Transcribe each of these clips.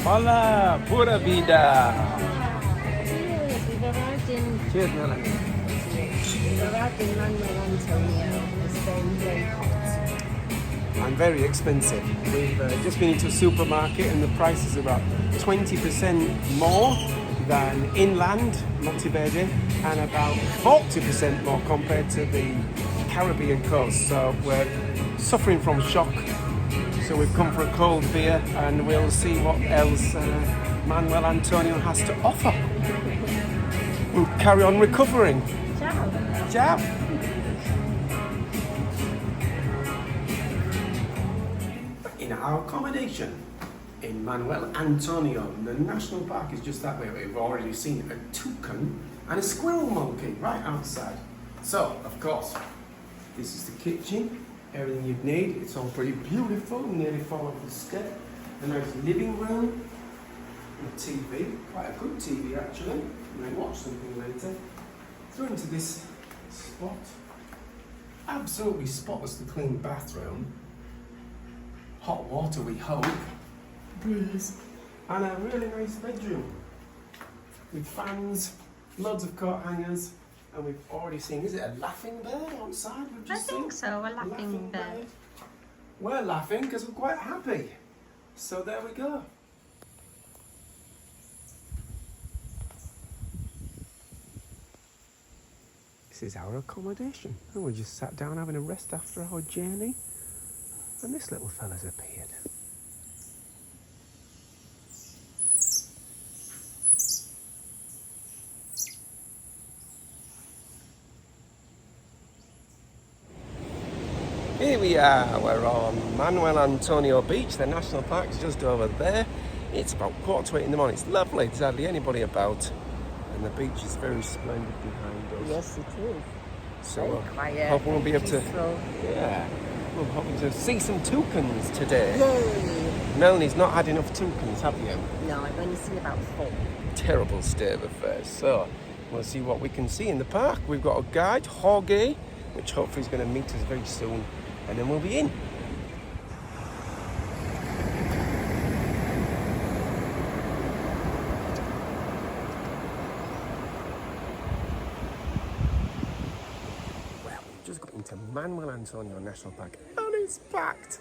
Hola, pura vida. Cheers, we've arrived in... Cheers, Melanie. We've arrived in Manuel Antonio. It's very hot. And very expensive. We've just been into a supermarket and the price is about 20% more than inland Monteverde and about 40% more compared to the Caribbean coast. So we're suffering from shock. So we've come for a cold beer and we'll see what else Manuel Antonio has to offer. We'll carry on recovering. Ciao. Ciao. In our accommodation in Manuel Antonio, the national park is just that way. We've already seen a toucan and a squirrel monkey right outside. So, of course, this is the kitchen. Everything you'd need. It's all pretty beautiful, nearly fall off the step. A nice living room, a TV, quite a good TV actually. You may watch something later. Through into this spot. Absolutely spotlessly clean bathroom. Hot water, we hope. Breeze. And a really nice bedroom with fans, loads of coat hangers. And we've already seen, is it a laughing bird outside? We've just I think so, a laughing bird. We're laughing because we're quite happy. So there we go. This is our accommodation. And we just sat down having a rest after our journey. And this little fella's appeared. Here we are, we're on Manuel Antonio Beach, the national park is just over there. It's about 7:45 in the morning, it's lovely, there's hardly anybody about and the beach is very splendid behind us. Yes, it is. So Very quiet, hope we'll be able to, peaceful. we're hoping to see some toucans today. Yay! Melanie's not had enough toucans, have you? No, I've only seen about 4. Terrible state of affairs. So we'll see what we can see in the park. We've got a guide, Jorge, which hopefully is going to meet us very soon. And then we'll be in. Well, we've just got into Manuel Antonio National Park and it's packed.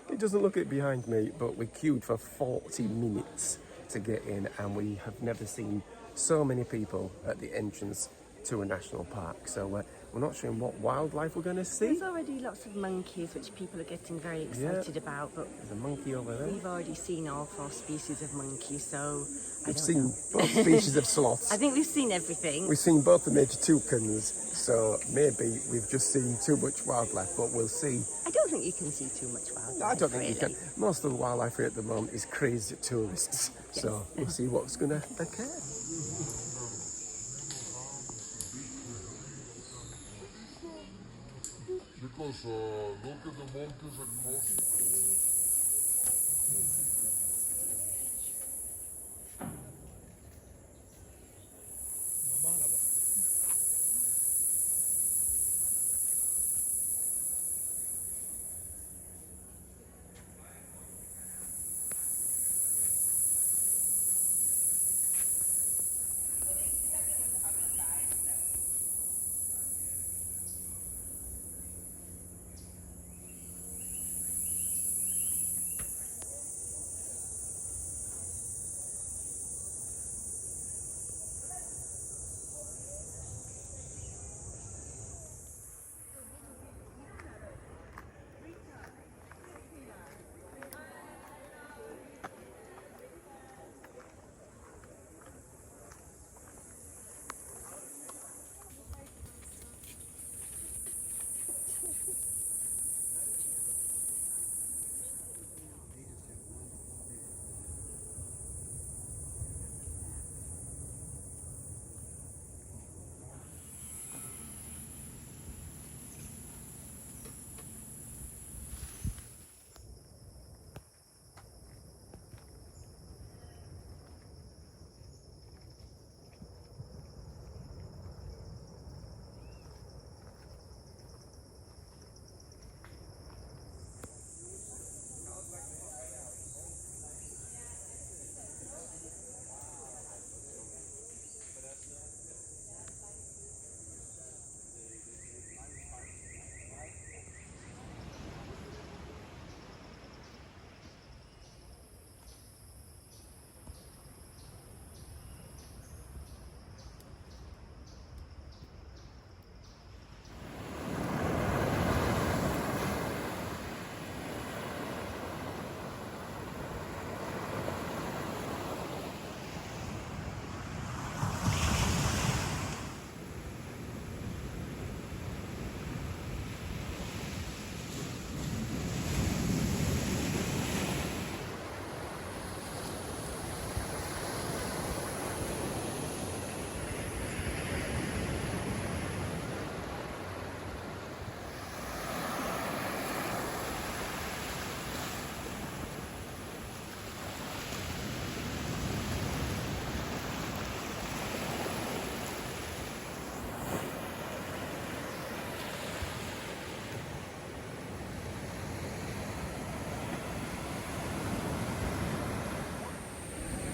It doesn't look it behind me, but we queued for 40 minutes to get in and we have never seen so many people at the entrance to a national park. So we're not sure what wildlife we're going to see. There's already lots of monkeys, which people are getting very excited about, but there's a monkey over there. we've already seen all 4 species of monkey, so We've seen both species of sloths. I think we've seen everything. We've seen both the major toucans, so maybe we've just seen too much wildlife, but we'll see. I don't think you can see too much wildlife. I don't think you really. can. Most of the wildlife here at the moment is crazy tourists, so we'll see what's going to occur. Because look at the monkeys across.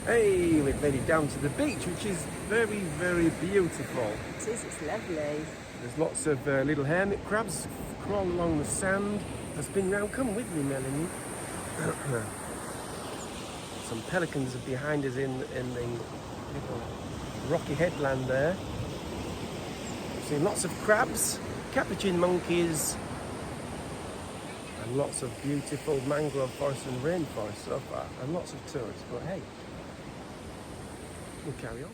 Hey, we've made it down to the beach, which is very, very beautiful. It is, it's lovely. There's lots of little hermit crabs crawl along the sand. I've spin round. Come with me, Melanie. Some pelicans are behind us in the little rocky headland there. We've seen lots of crabs, capuchin monkeys, and lots of beautiful mangrove forest and rainforest so far, and lots of tourists. But hey, we'll carry on.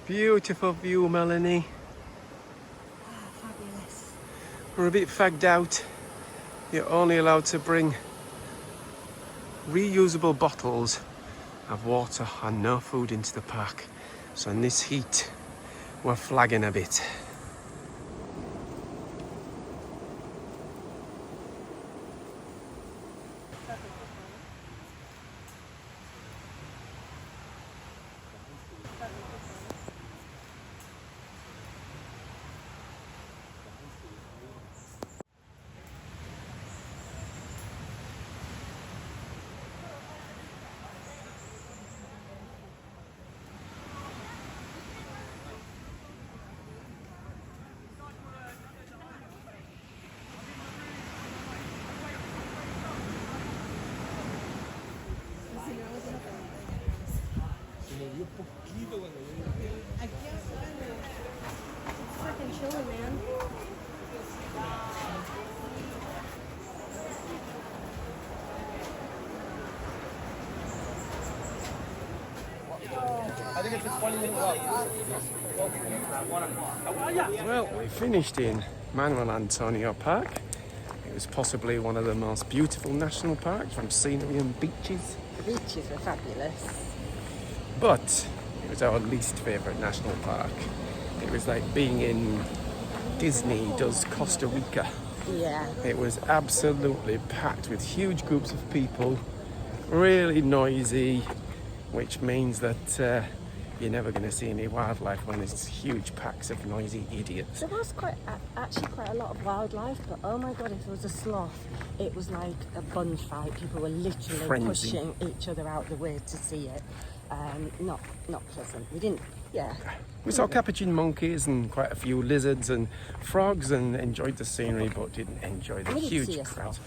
Beautiful view, Melanie. Fabulous. We're a bit fagged out. You're only allowed to bring reusable bottles of water and no food into the park. So in this heat, we're flagging a bit. Freaking chilly, man. I think it's a 20-minute walk. Well, we finished in Manuel Antonio Park. It was possibly one of the most beautiful national parks from scenery and beaches. The beaches were fabulous. But it was our least favourite national park. It was like being in Disney does Costa Rica. Yeah. It was absolutely packed with huge groups of people, really noisy, which means that you're never going to see any wildlife when there's huge packs of noisy idiots. There was actually quite a lot of wildlife, but oh my god, if there was a sloth, it was like a bun fight. People were literally Frenzy. pushing each other out the way to see it. Not pleasant. We didn't. Yeah. We saw capuchin monkeys and quite a few lizards and frogs and enjoyed the scenery, but didn't enjoy the We didn't see huge a crowd. sloth.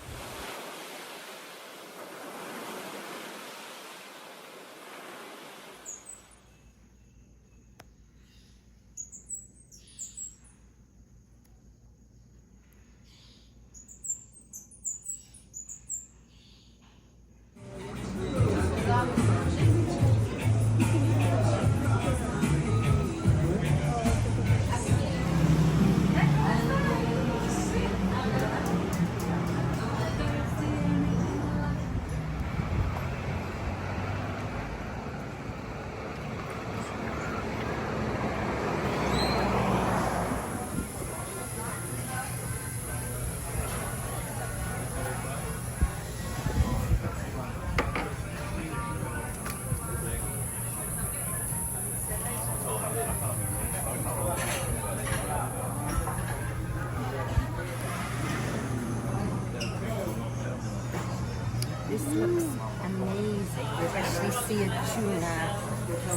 seared tuna,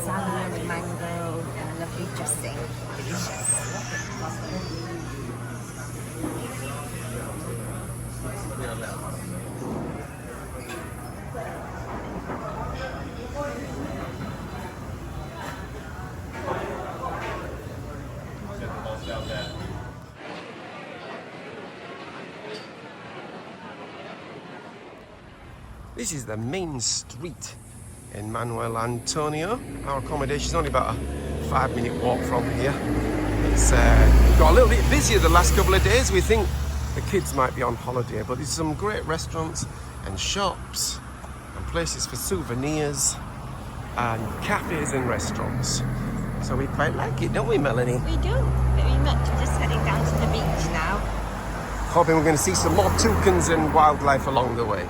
salmon with mango, and a lovely dressing. Delicious. This is the main street in Manuel Antonio. Our accommodation is only about a 5-minute walk from here. It's got a little bit busier the last couple of days. We think the kids might be on holiday, but there's some great restaurants and shops and places for souvenirs and cafes and restaurants. So we quite like it, don't we, Melanie? We do, very much. Just heading down to the beach now. Hoping we're going to see some more toucans and wildlife along the way.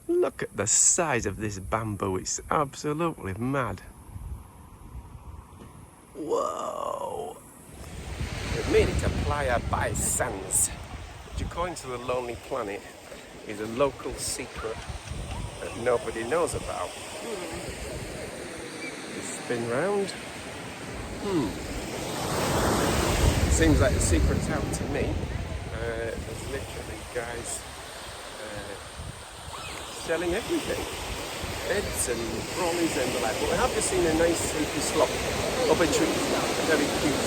Look at the size of this bamboo, it's absolutely mad. Whoa! They've made it a playa by sands, which according to the Lonely Planet is a local secret that nobody knows about. Spin round. Seems like the secret's out to me. There's literally guys selling everything. Beds and trolleys and the like. But we have just seen a nice sleepy slop up a tree. Very cute.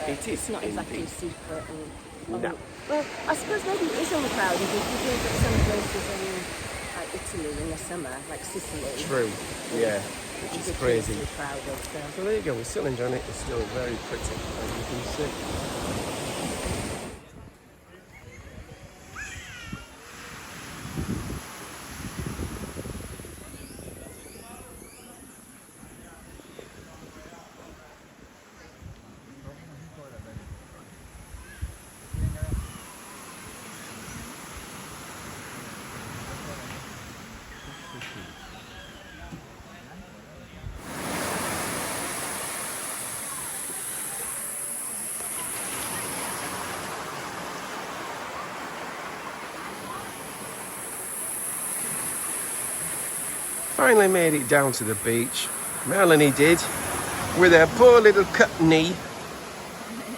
It is. It's not exactly a secret. No. Well, I suppose maybe it is overcrowded if you think of some places in like Italy in the summer, like Sicily. True. Yeah. Which is crazy. Crowded, So there you go. We're still enjoying it. It's still very pretty, as you can see. Finally made it down to the beach. Melanie did, with her poor little cut knee.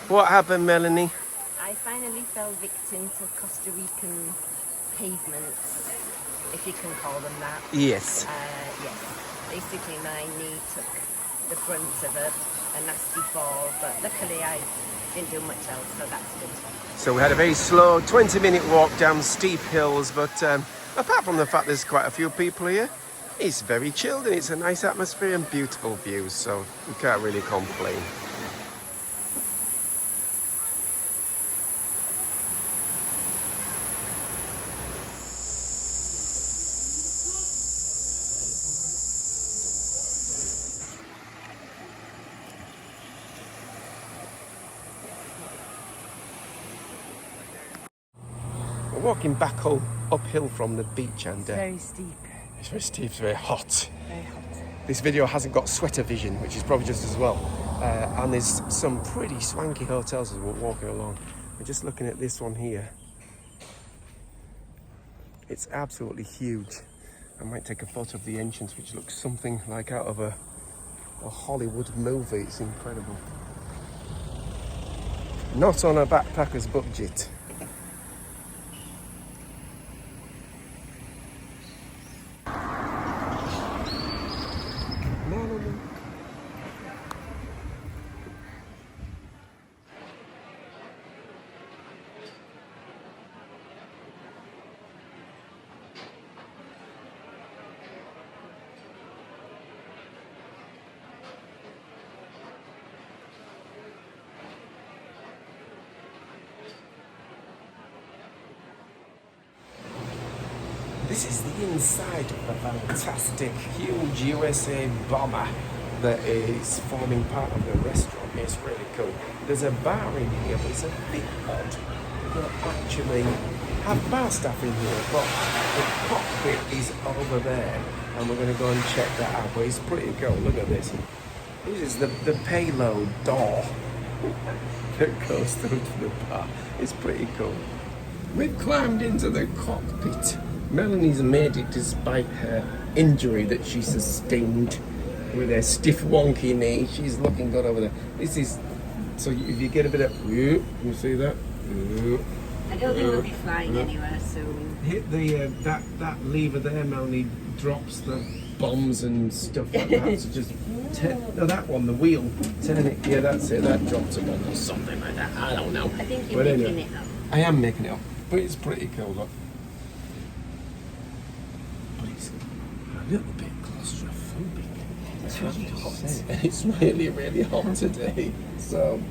What happened, Melanie? I finally fell victim to Costa Rican pavements, if you can call them that. Yes. Yes. Basically, my knee took the brunt of a nasty fall, but luckily I didn't do much else, so that's good. So we had a very slow 20-minute walk down steep hills, but apart from the fact there's quite a few people here, it's very chilled and it's a nice atmosphere and beautiful views, so we can't really complain. We're walking back uphill from the beach and Very steep. it's very steep, it's very hot. Very hot. This video hasn't got sweater vision, which is probably just as well. And there's some pretty swanky hotels as we're walking along. We're just looking at this one here. It's absolutely huge. I might take a photo of the entrance, which looks something like out of a Hollywood movie. It's incredible. Not on a backpacker's budget. This is the inside of the fantastic, huge USA bomber that is forming part of the restaurant. It's really cool. There's a bar in here, but it's a bit odd. They don't actually have bar staff in here, but the cockpit is over there, and we're going to go and check that out. But it's pretty cool. Look at this. This is the payload door that goes through to the park. It's pretty cool. We've climbed into the cockpit. Melanie's made it despite her injury that she sustained with her stiff wonky knee. She's looking good over there. This is, so if you get a bit of, you see that? I don't think we'll be flying anywhere soon. Hit the that lever there, Melanie drops the bombs and stuff like that. So just no, that one, the wheel, turn it. Yeah, that's it. That drops a bomb or something like that. I don't know. I think you're making it up. I am making it up, but it's pretty cool, look. But it's a little bit claustrophobic. It's really hot. It's really, really hot today. So